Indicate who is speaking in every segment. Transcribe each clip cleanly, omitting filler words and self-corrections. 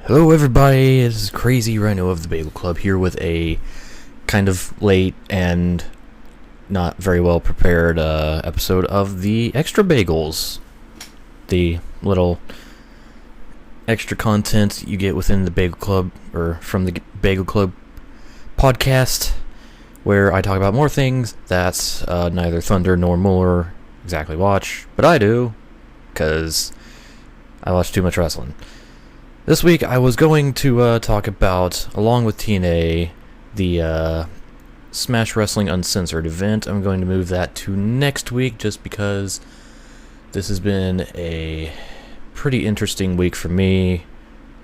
Speaker 1: Hello everybody, this is Crazy Rhino of the Bagel Club here with a kind of late and not very well prepared episode of the Extra Bagels. The little extra content you get within the Bagel Club, or from the Bagel Club podcast, where I talk about more things that neither Thunder nor Mueller exactly watch, but I do, because I watch too much wrestling. This week I was going to talk about, along with TNA, the Smash Wrestling Uncensored event. I'm going to move that to next week just because this has been a pretty interesting week for me.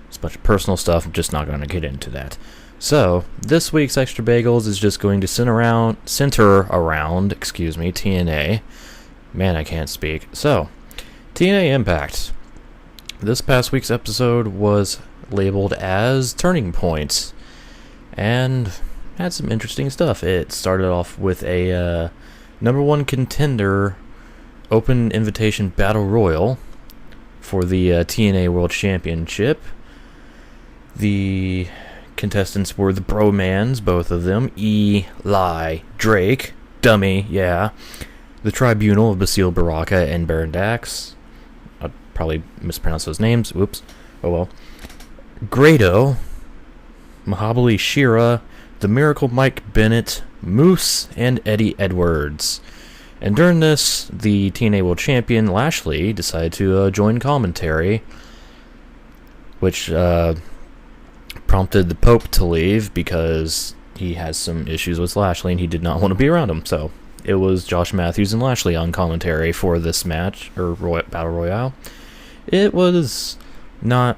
Speaker 1: It's a bunch of personal stuff. I'm just not going to get into that. So, this week's Extra Bagels is just going to center around TNA. Man, I can't speak. So, TNA Impact. This past week's episode was labeled as Turning Point, and had some interesting stuff. It started off with a number one contender open invitation battle royal for the TNA World Championship. The contestants were the Bromans, both of them, Eli Drake, dummy, yeah, the Tribunal of Basile Baraka and Baron Dax. Probably mispronounced those names. Whoops. Oh well. Grado, Mahabali Shera, The Miracle Mike Bennett, Moose, and Eddie Edwards. And during this, the TNA World Champion Lashley decided to join commentary, which prompted the Pope to leave because he has some issues with Lashley and he did not want to be around him. So it was Josh Matthews and Lashley on commentary for this match, or Battle Royale. It was kind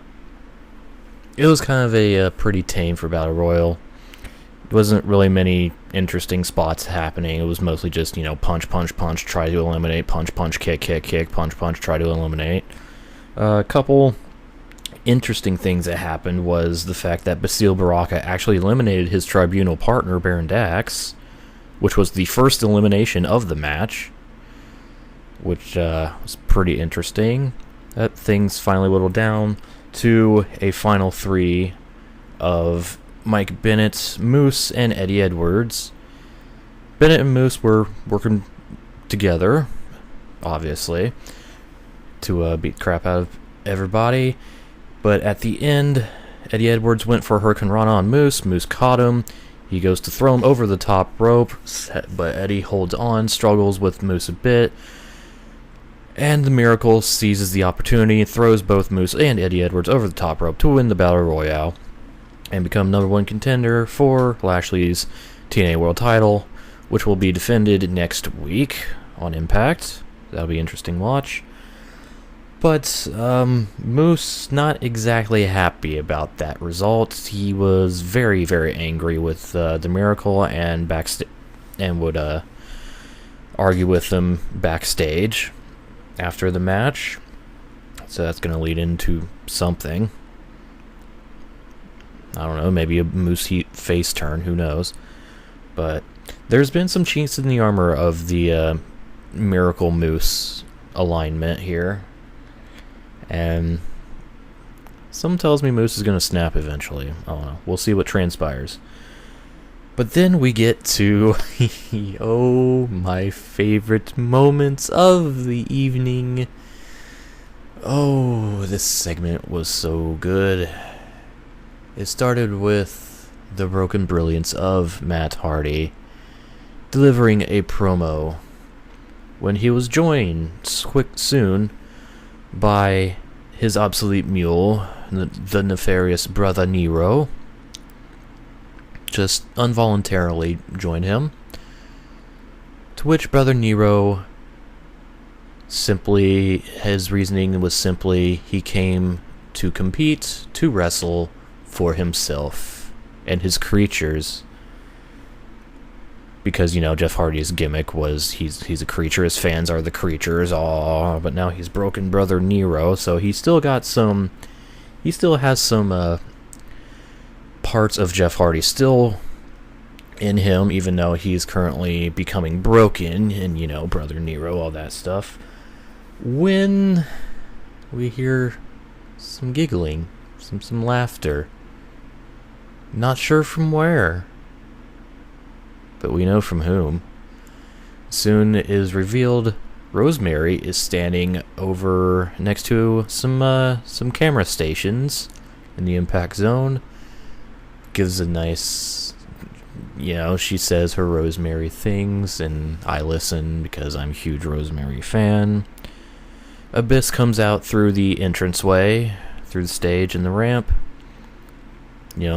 Speaker 1: of a pretty tame for Battle Royal. There wasn't really many interesting spots happening. It was mostly just, punch, punch, punch, try to eliminate, punch, punch, kick, kick, kick, punch, punch, try to eliminate. A couple interesting things that happened was the fact that Basile Baraka actually eliminated his tribunal partner, Baron Dax, which was the first elimination of the match, which was pretty interesting. That things finally whittled down to a final three of Mike Bennett, Moose, and Eddie Edwards. Bennett and Moose were working together, obviously, to beat the crap out of everybody. But at the end, Eddie Edwards went for a Hurricane Rana on Moose. Moose caught him. He goes to throw him over the top rope, but Eddie holds on, struggles with Moose a bit. And the Miracle seizes the opportunity and throws both Moose and Eddie Edwards over the top rope to win the Battle Royale and become number one contender for Lashley's TNA World title, which will be defended next week on Impact. That'll be an interesting watch. But Moose not exactly happy about that result. He was very, very angry with the Miracle and would argue with them backstage after the match. So that's going to lead into something. I don't know, maybe a Moose face turn, who knows. But there's been some chinks in the armor of the Miracle Moose alignment here. And some tells me Moose is going to snap eventually. I don't know. We'll see what transpires. But then we get to, my favorite moments of the evening. Oh, this segment was so good. It started with the broken brilliance of Matt Hardy delivering a promo when he was joined soon by his obsolete mule, the nefarious Brother Nero. Just involuntarily joined him. To which Brother Nero his reasoning was simply he came to compete, to wrestle for himself and his creatures. Because, Jeff Hardy's gimmick was he's a creature, his fans are the creatures, but now he's broken Brother Nero, so he still has some parts of Jeff Hardy still in him, even though he's currently becoming broken, and, Brother Nero, all that stuff. When we hear some giggling, some laughter. Not sure from where, but we know from whom. Soon it is revealed Rosemary is standing over next to some camera stations in the Impact Zone. Gives a nice, she says her Rosemary things, and I listen because I'm a huge Rosemary fan. Abyss comes out through the entranceway, through the stage and the ramp.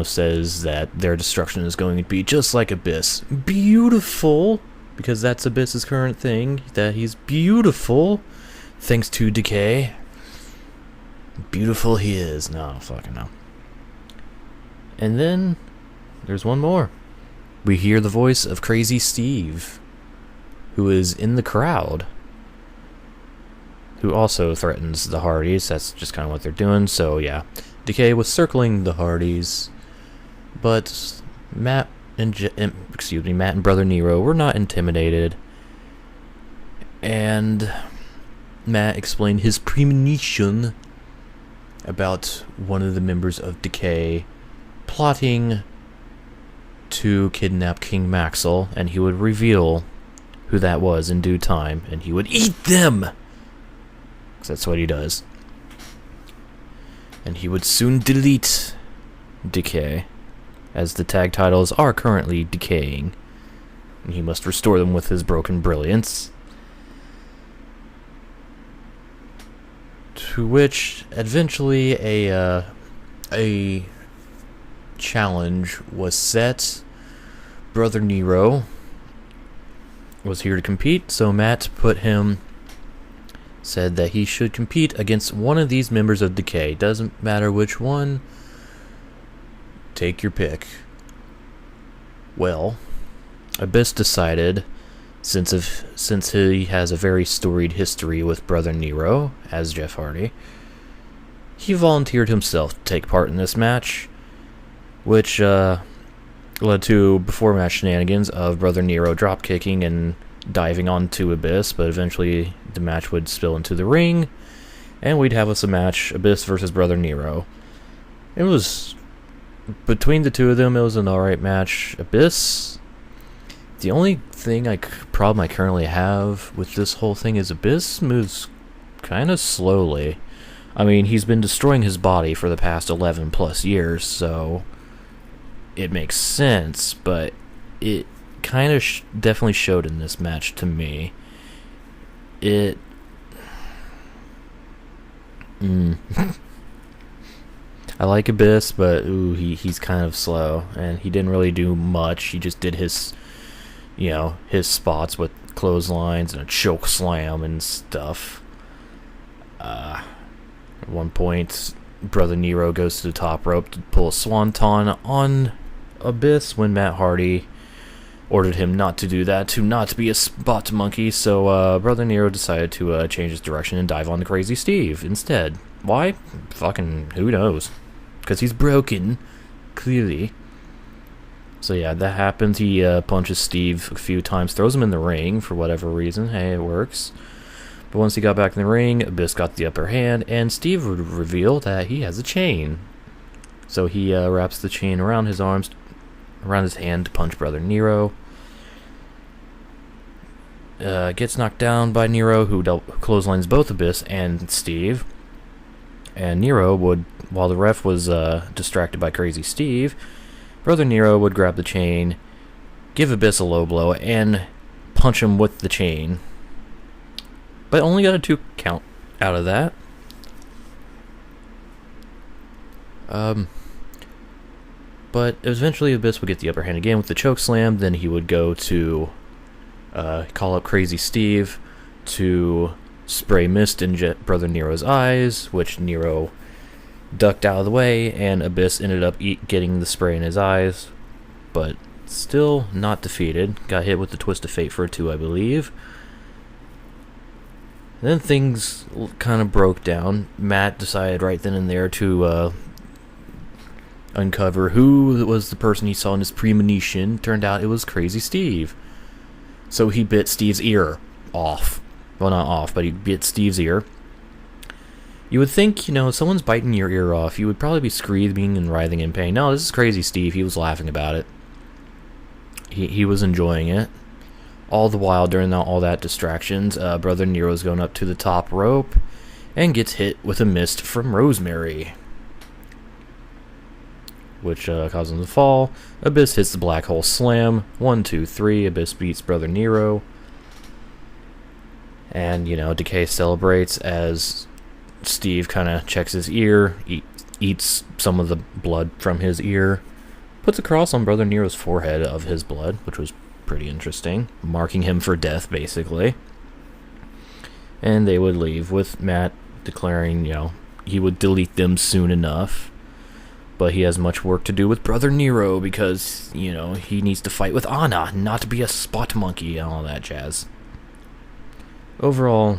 Speaker 1: Says that their destruction is going to be just like Abyss. Beautiful! Because that's Abyss's current thing, that he's beautiful, thanks to Decay. Beautiful he is. No, fucking no. And then, there's one more. We hear the voice of Crazy Steve, who is in the crowd, who also threatens the Hardys. That's just kind of what they're doing. So yeah, Decay was circling the Hardys, but Matt and Brother Nero were not intimidated, and Matt explained his premonition about one of the members of Decay plotting to kidnap King Maxwell, and he would reveal who that was in due time, and he would eat them! 'Cause that's what he does. And he would soon delete Decay, as the tag titles are currently decaying, and he must restore them with his broken brilliance. To which, eventually, a challenge was set. Brother Nero was here to compete, so Matt said that he should compete against one of these members of Decay. Doesn't matter which one. Take your pick. Well, Abyss decided, since he has a very storied history with Brother Nero, as Jeff Hardy, he volunteered himself to take part in this match, which led to before-match shenanigans of Brother Nero drop-kicking and diving onto Abyss, but eventually the match would spill into the ring, and we'd have us a match, Abyss versus Brother Nero. It was, between the two of them, it was an alright match. Abyss, the only problem I currently have with this whole thing is Abyss moves kind of slowly. I mean, he's been destroying his body for the past 11 plus years, so it makes sense, but it kind of definitely showed in this match to me. I like Abyss, but he's kind of slow, and he didn't really do much. He just did his spots with clotheslines and a choke slam and stuff. At one point, Brother Nero goes to the top rope to pull a swanton on Abyss when Matt Hardy ordered him not to do that, to not be a spot monkey, so Brother Nero decided to change his direction and dive on the Crazy Steve instead. Why? Fucking who knows? Because he's broken, clearly. So yeah, that happens. He punches Steve a few times, throws him in the ring for whatever reason. Hey, it works. But once he got back in the ring, Abyss got the upper hand, and Steve would reveal that he has a chain. So he wraps the chain around his arms, around his hand to punch Brother Nero. Gets knocked down by Nero, who clotheslines both Abyss and Steve. And Nero would, while the ref was distracted by Crazy Steve, Brother Nero would grab the chain, give Abyss a low blow, and punch him with the chain. But only got a 2 count out of that. But eventually Abyss would get the upper hand again with the choke slam. Then he would go to call up Crazy Steve to spray mist in Brother Nero's eyes, which Nero ducked out of the way, and Abyss ended up getting the spray in his eyes, but still not defeated. Got hit with the Twist of Fate for a 2, I believe. Then things kind of broke down. Matt decided right then and there to uncover who was the person he saw in his premonition. Turned out it was Crazy Steve. So he bit Steve's ear off. Well, not off, but he bit Steve's ear. You would think, if someone's biting your ear off, you would probably be screaming and writhing in pain. No, this is crazy, Steve. He was laughing about it. He was enjoying it. All the while, during all that distractions, Brother Nero's going up to the top rope and gets hit with a mist from Rosemary, which causes him to fall. Abyss hits the black hole slam. 1, 2, 3. Abyss beats Brother Nero. And, Decay celebrates as Steve kind of checks his ear, eats some of the blood from his ear, puts a cross on Brother Nero's forehead of his blood, which was pretty interesting, marking him for death, basically. And they would leave, with Matt declaring, he would delete them soon enough. But he has much work to do with Brother Nero because, he needs to fight with Anna, not to be a spot monkey and all that jazz. Overall,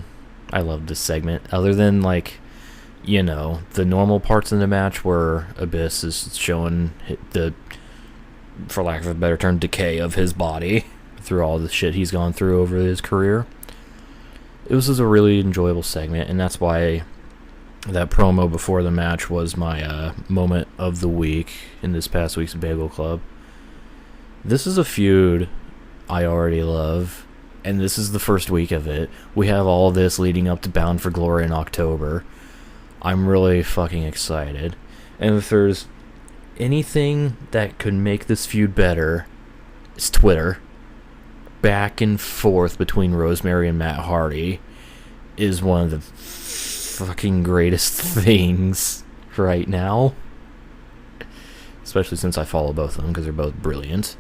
Speaker 1: I loved this segment, other than, the normal parts in the match where Abyss is showing the, for lack of a better term, decay of his body through all the shit he's gone through over his career. It was just a really enjoyable segment, and that's why that promo before the match was my moment of the week in this past week's Bagel Club. This is a feud I already love, and this is the first week of it. We have all this leading up to Bound for Glory in October. I'm really fucking excited. And if there's anything that could make this feud better, it's Twitter. Back and forth between Rosemary and Matt Hardy is one of the fucking greatest things right now. Especially since I follow both of them because they're both brilliant.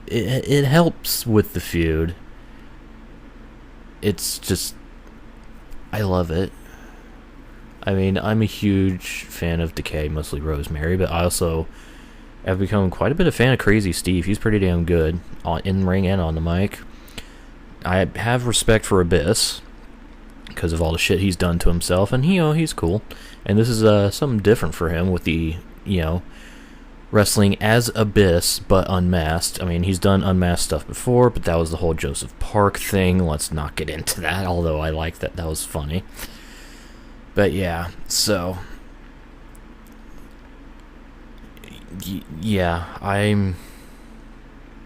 Speaker 1: It helps with the feud. It's just, I love it. I mean, I'm a huge fan of Decay, mostly Rosemary, but I also have become quite a bit of fan of Crazy Steve. He's pretty damn good in ring and on the mic. I have respect for Abyss because of all the shit he's done to himself, and he's cool. And this is something different for him with the wrestling as Abyss but unmasked. I mean, he's done unmasked stuff before, but that was the whole Joseph Park thing. Let's not get into that, although I like that. That was funny. But yeah, so yeah,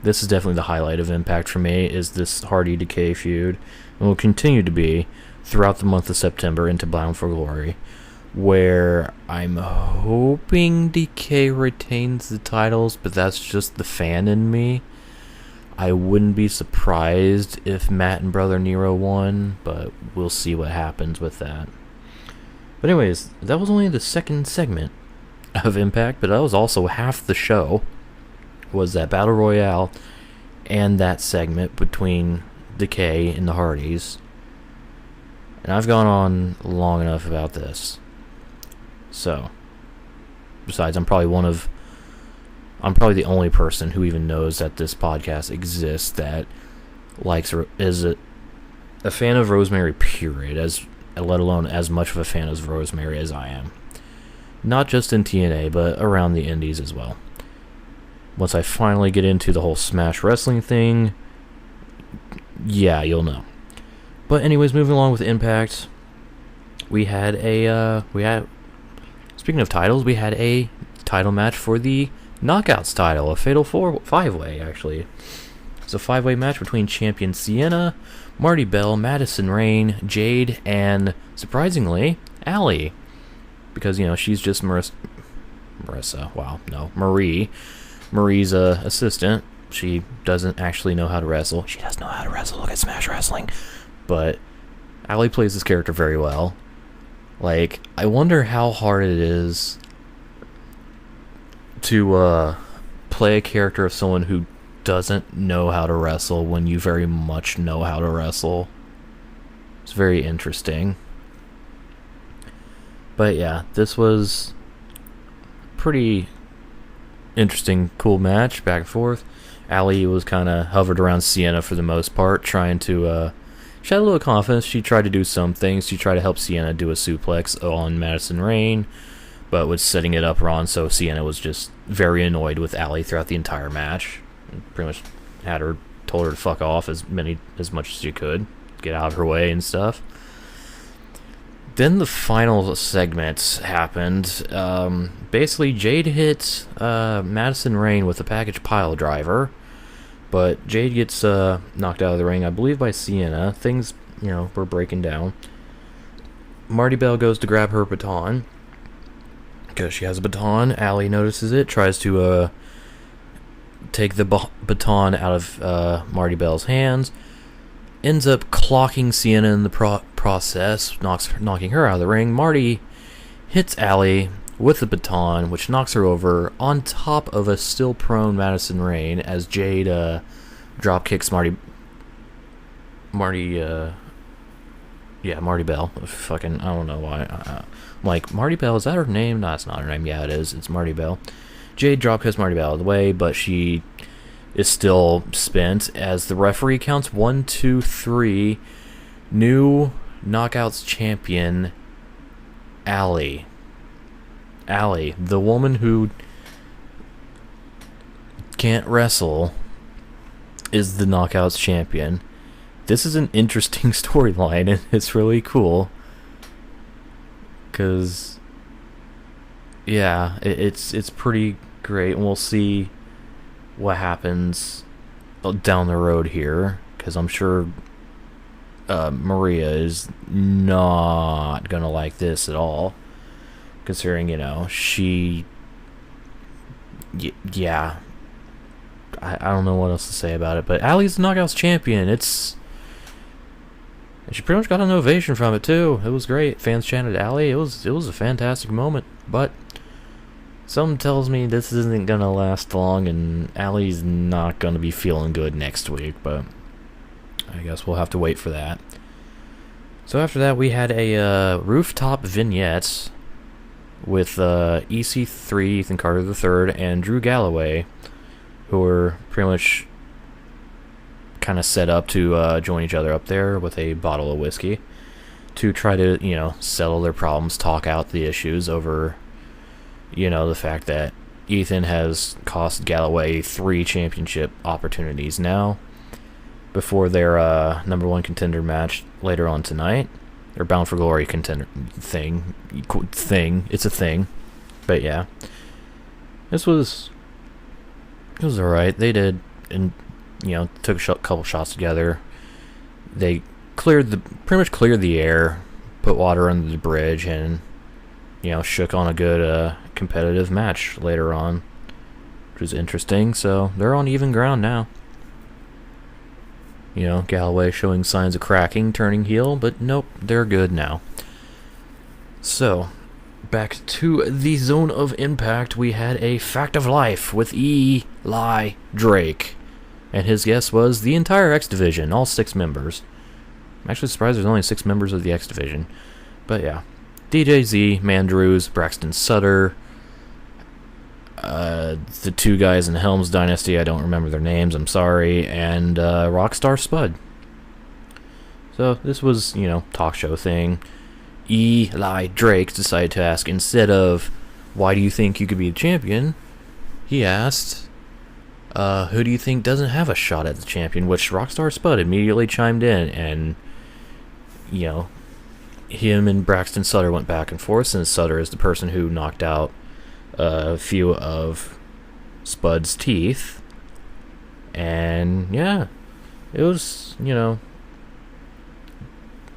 Speaker 1: this is definitely the highlight of Impact for me, is this Hardy Decay feud, and will continue to be throughout the month of September into Bound for Glory, where I'm hoping Decay retains the titles, but that's just the fan in me. I wouldn't be surprised if Matt and Brother Nero won, but we'll see what happens with that. But anyways, that was only the second segment of Impact, but that was also half the show, was that Battle Royale and that segment between Decay and the Hardys. And I've gone on long enough about this. So, besides, I'm probably the only person who even knows that this podcast exists that is a fan of Rosemary, period, let alone as much of a fan of Rosemary as I am. Not just in TNA, but around the indies as well. Once I finally get into the whole Smash Wrestling thing, yeah, you'll know. But anyways, moving along with Impact, speaking of titles, we had a title match for the Knockouts title, a Fatal 5-way, actually. It's a 5-way match between champion Sienna, Marty Bell, Madison Rayne, Jade, and, surprisingly, Allie. Because, she's just Marie. Marie's assistant. She doesn't actually know how to wrestle. She does know how to wrestle. Look at Smash Wrestling. But Allie plays this character very well. I wonder how hard it is to play a character of someone who doesn't know how to wrestle when you very much know how to wrestle. It's very interesting. But yeah, this was pretty interesting, cool match, back and forth. Allie was kind of hovered around Sienna for the most part, trying to, she had a little confidence. She tried to do some things. She tried to help Sienna do a suplex on Madison Rayne, but was setting it up wrong, so Sienna was just very annoyed with Allie throughout the entire match. Pretty much told her to fuck off as much as she could, get out of her way and stuff. Then the final segment happened. Basically, Jade hit Madison Rayne with a package pile driver, but Jade gets knocked out of the ring, I believe, by Sienna. Things, were breaking down. Marty Bell goes to grab her baton because she has a baton. Allie notices it, tries to take the baton out of Marty Bell's hands. Ends up clocking Sienna in the process, knocking her out of the ring. Marty hits Allie with the baton, which knocks her over on top of a still prone Madison Rayne as Jade drop kicks Marty Bell. Fucking, I don't know why. Marty Bell, is that her name? No, it's not her name. Yeah, it is. It's Marty Bell. Jade drop kicks Marty Bell out of the way, but she is still spent as the referee counts 1, 2, 3. New Knockouts champion, Allie. Allie, the woman who can't wrestle, is the Knockouts champion. This is an interesting storyline, and it's really cool. Because, yeah, it's pretty great, and we'll see what happens down the road here, because I'm sure Maria is not gonna like this at all, considering, she, yeah, I don't know what else to say about it, but Allie's the Knockouts champion. And she pretty much got an ovation from it too. It was great. Fans chanted Allie. It was a fantastic moment, but something tells me this isn't gonna last long, and Allie's not gonna be feeling good next week, but I guess we'll have to wait for that. So after that, we had a rooftop vignette with EC3, Ethan Carter III, and Drew Galloway, who were pretty much kind of set up to join each other up there with a bottle of whiskey to try to, settle their problems, talk out the issues over, the fact that Ethan has cost Galloway 3 championship opportunities now before their number 1 contender match later on tonight. Or Bound for Glory contender thing. It's a thing. But yeah. It was alright. They did, and took a couple shots together. They pretty much cleared the air, put water under the bridge, and shook on a good competitive match later on, which was interesting. So they're on even ground now. Galloway showing signs of cracking, turning heel, but nope, they're good now. So back to the Zone of Impact, we had a Fact of Life with Eli Drake. And his guest was the entire X Division, all 6 members. I'm actually surprised there's only 6 members of the X Division. But yeah. DJZ, Mandrews, Braxton Sutter, the 2 guys in Helms Dynasty, I don't remember their names, I'm sorry, and Rockstar Spud. So this was, talk show thing. Eli Drake decided to ask, instead of, why do you think you could be the champion, he asked, who do you think doesn't have a shot at the champion? Which Rockstar Spud immediately chimed in, and, him and Braxton Sutter went back and forth, since Sutter is the person who knocked out a few of Spud's teeth. And, yeah, it was,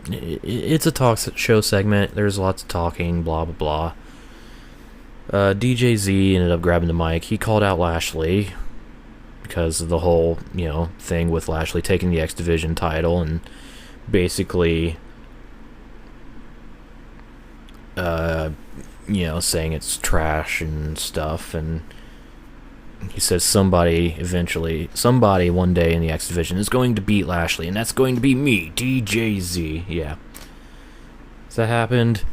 Speaker 1: it's a talk show segment. There's lots of talking, blah, blah, blah. DJZ ended up grabbing the mic. He called out Lashley because of the whole, thing with Lashley taking the X Division title and basically, saying it's trash and stuff. And he says somebody one day in the X Division is going to beat Lashley, and that's going to be me, DJZ. Yeah. So that happened.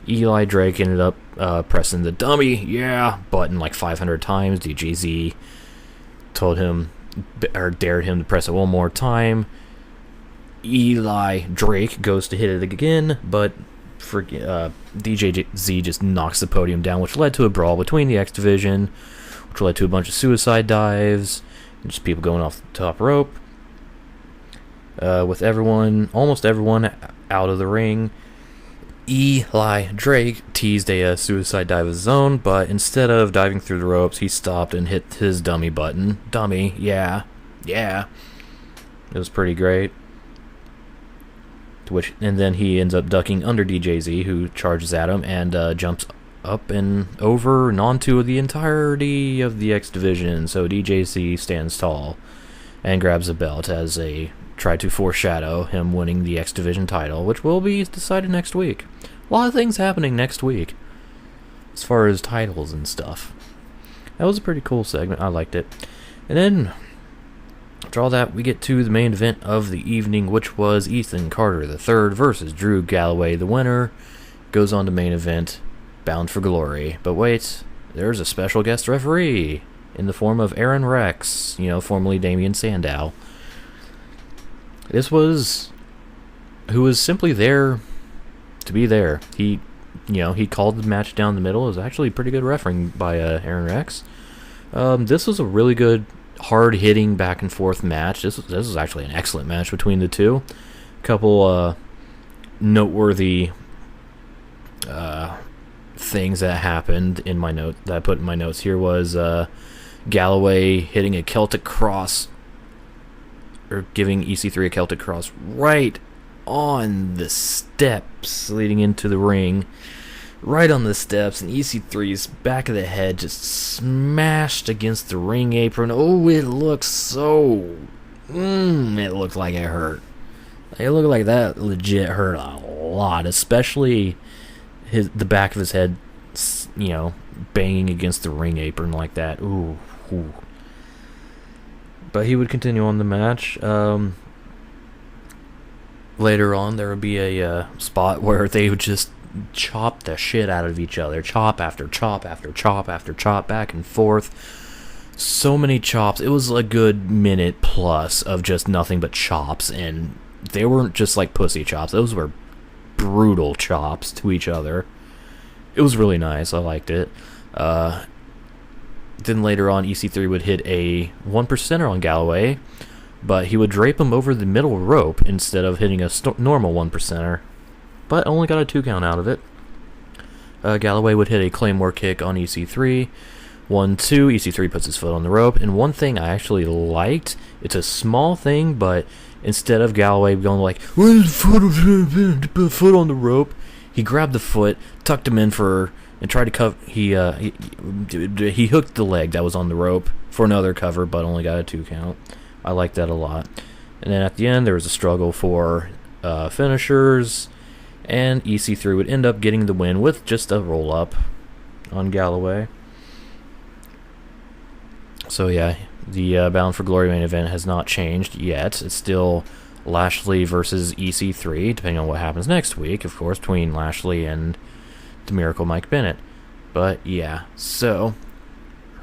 Speaker 1: Eli Drake ended up pressing the dummy, yeah, button like 500 times. DJZ dared him to press it one more time. Eli Drake goes to hit it again, but DJZ just knocks the podium down, which led to a brawl between the X Division, which led to a bunch of suicide dives, and just people going off the top rope. With almost everyone out of the ring. Eli Drake teased a suicide dive of his own, but instead of diving through the ropes, he stopped and hit his dummy button. Dummy, yeah. It was pretty great. And then he ends up ducking under DJZ, who charges at him and jumps up and over and onto the entirety of the X Division. So DJZ stands tall and grabs a belt as they try to foreshadow him winning the X Division title, which will be decided next week. A lot of things happening next week as far as titles and stuff. That was a pretty cool segment. I liked it. And then, after all that, we get to the main event of the evening, which was Ethan Carter III versus Drew Galloway. The winner goes on to main event, Bound for Glory. But wait, there's a special guest referee in the form of Aaron Rex, formerly Damian Sandow. Who was simply there to be there. He called the match down the middle. It was actually pretty good refereeing by Aaron Rex. This was a really good, hard-hitting, back-and-forth match. This was actually an excellent match between the two. A couple noteworthy things that happened in my note that I put in my notes here was Galloway hitting a Celtic Cross, or giving EC3 a Celtic Cross right on the steps leading into the ring. Right on the steps, and EC3's back of the head just smashed against the ring apron. Oh, it looks so... it looked like it hurt. It looked like that legit hurt a lot, especially the back of his head, banging against the ring apron like that. Ooh. But he would continue on the match. Later on, there would be a spot where they would just chop the shit out of each other. Chop after chop after chop after chop, back and forth. So many chops. It was a good minute plus of just nothing but chops, and they weren't just like pussy chops. Those were brutal chops to each other. It was really nice. I liked it. Then later on, EC3 would hit a 1%er on Galloway, but he would drape him over the middle rope instead of hitting a normal 1%er, but only got a 2 count out of it. Galloway would hit a Claymore kick on EC3. 1-2, EC3 puts his foot on the rope, and one thing I actually liked, it's a small thing, but instead of Galloway going like, foot on the rope, he grabbed the foot, tucked him in and tried to cover. He hooked the leg that was on the rope for another cover, but only got a 2 count. I liked that a lot. And then at the end, there was a struggle for finishers, and EC3 would end up getting the win with just a roll-up on Galloway. So yeah, the Bound for Glory main event has not changed yet. It's still Lashley versus EC3, depending on what happens next week, of course, between Lashley and the Miracle Mike Bennett. But yeah, so,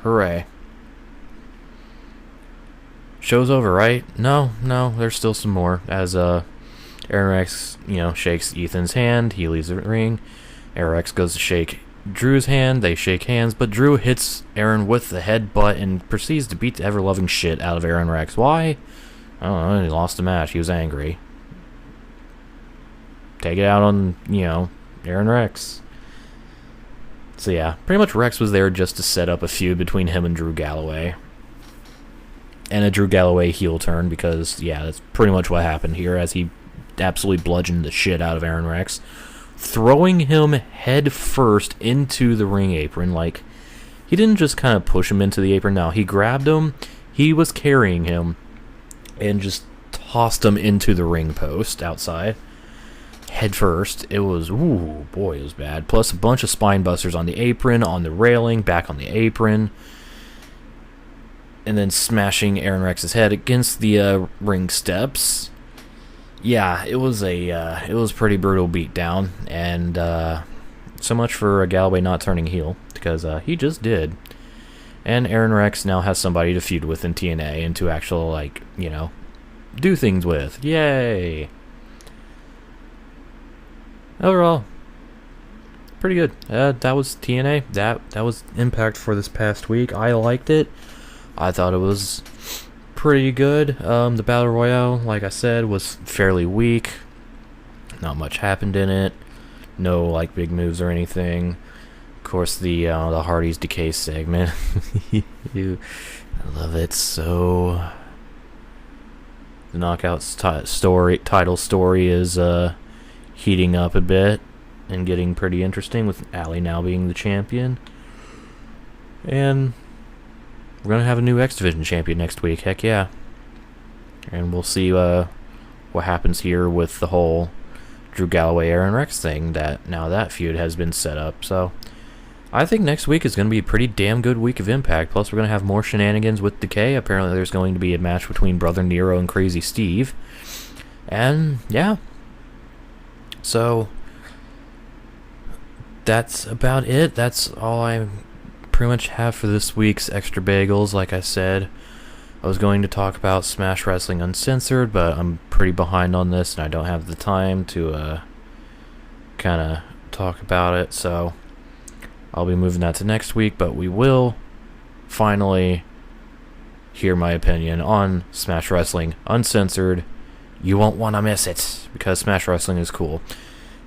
Speaker 1: hooray. Show's over, right? No, there's still some more. As Aaron Rex, shakes Ethan's hand, he leaves the ring. Aaron Rex goes to shake Drew's hand, they shake hands, but Drew hits Aaron with the headbutt and proceeds to beat the ever-loving shit out of Aaron Rex. Why? I don't know, he lost the match, he was angry. Take it out on, Aaron Rex. So yeah, pretty much Rex was there just to set up a feud between him and Drew Galloway. And a Drew Galloway heel turn, because, yeah, that's pretty much what happened here, as he absolutely bludgeoned the shit out of Aaron Rex, throwing him head first into the ring apron. Like, he didn't just kind of push him into the apron. No, he grabbed him, he was carrying him, and just tossed him into the ring post outside. Head first. It was, ooh, boy, it was bad. Plus a bunch of spine busters on the apron, on the railing, back on the apron. And then smashing Aaron Rex's head against the ring steps. Yeah, it was pretty brutal beatdown, and so much for Galloway not turning heel, because he just did. And Aaron Rex now has somebody to feud with in TNA and to actually, do things with. Yay! Overall, pretty good. That was TNA. That was Impact for this past week. I liked it. I thought it was pretty good. The Battle Royale, like I said, was fairly weak. Not much happened in it. No, like, big moves or anything. Of course, the Hardy's Decay segment. I love it so. The Knockouts title story is heating up a bit and getting pretty interesting, with Allie now being the champion. And we're going to have a new X Division champion next week. Heck yeah. And we'll see what happens here with the whole Drew Galloway, Aaron Rex thing. Now that feud has been set up. So I think next week is going to be a pretty damn good week of Impact. Plus, we're going to have more shenanigans with Decay. Apparently, there's going to be a match between Brother Nero and Crazy Steve. And, yeah. So, that's about it. That's all I pretty much have for this week's Extra Bagels. Like I said, I was going to talk about Smash Wrestling Uncensored, but I'm pretty behind on this, and I don't have the time to kind of talk about it. So, I'll be moving that to next week, but we will finally hear my opinion on Smash Wrestling Uncensored. You won't want to miss it, because Smash Wrestling is cool.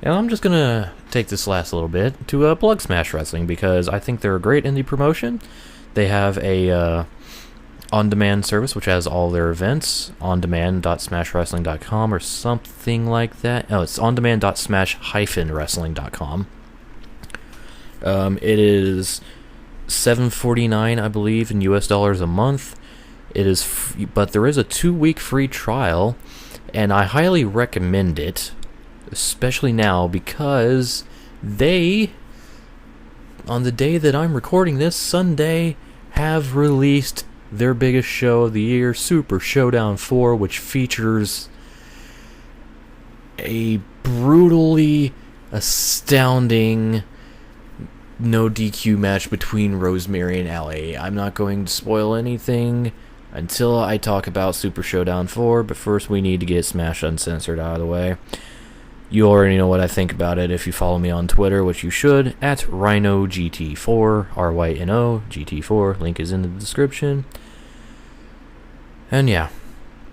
Speaker 1: And I'm just going to take this last little bit to plug Smash Wrestling, because I think they're a great indie promotion. They have a on-demand service, which has all their events, ondemand.smashwrestling.com or something like that. Oh, it's ondemand.smash-wrestling.com. It is $7.49, I believe, in US dollars a month. It is, but there is a 2-week free trial, and I highly recommend it, especially now, because they, on the day that I'm recording this, Sunday, have released their biggest show of the year, Super Showdown 4, which features a brutally astounding no DQ match between Rosemary and Allie. I'm not going to spoil anything until I talk about Super Showdown 4, but first we need to get Smash Uncensored out of the way. You already know what I think about it if you follow me on Twitter, which you should, at RhinoGT4, RYNO GT4. Link is in the description. And yeah,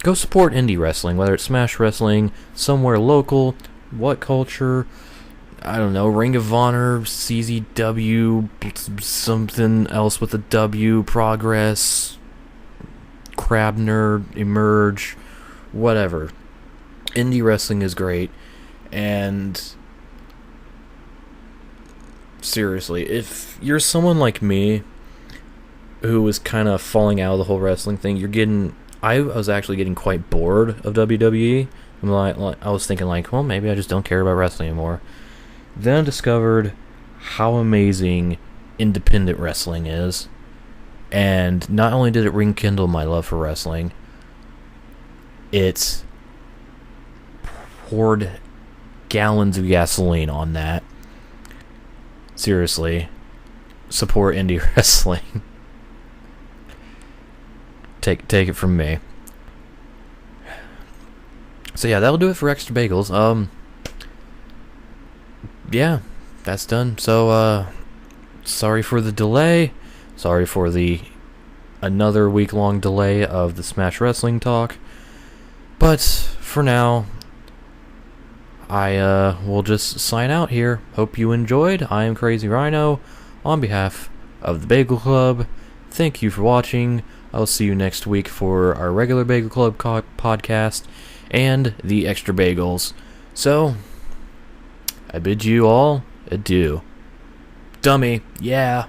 Speaker 1: go support indie wrestling, whether it's Smash Wrestling, somewhere local, What Culture, I don't know, Ring of Honor, CZW, something else with a W, Progress, Crabner, Emerge, whatever. Indie wrestling is great. And seriously, if you're someone like me who was kind of falling out of the whole wrestling thing, I was actually getting quite bored of WWE. I was thinking like, well, maybe I just don't care about wrestling anymore. Then I discovered how amazing independent wrestling is. And not only did it rekindle my love for wrestling, it poured gallons of gasoline on that. Seriously, support indie wrestling. Take it from me. So yeah, that'll do it for Extra Bagels. Yeah, that's done. So sorry for the delay. Sorry for the another week-long delay of the Smash Wrestling talk. But for now, I will just sign out here. Hope you enjoyed. I am Crazy Rhino. On behalf of the Bagel Club, thank you for watching. I'll see you next week for our regular Bagel Club podcast and the Extra Bagels. So, I bid you all adieu. Dummy, yeah.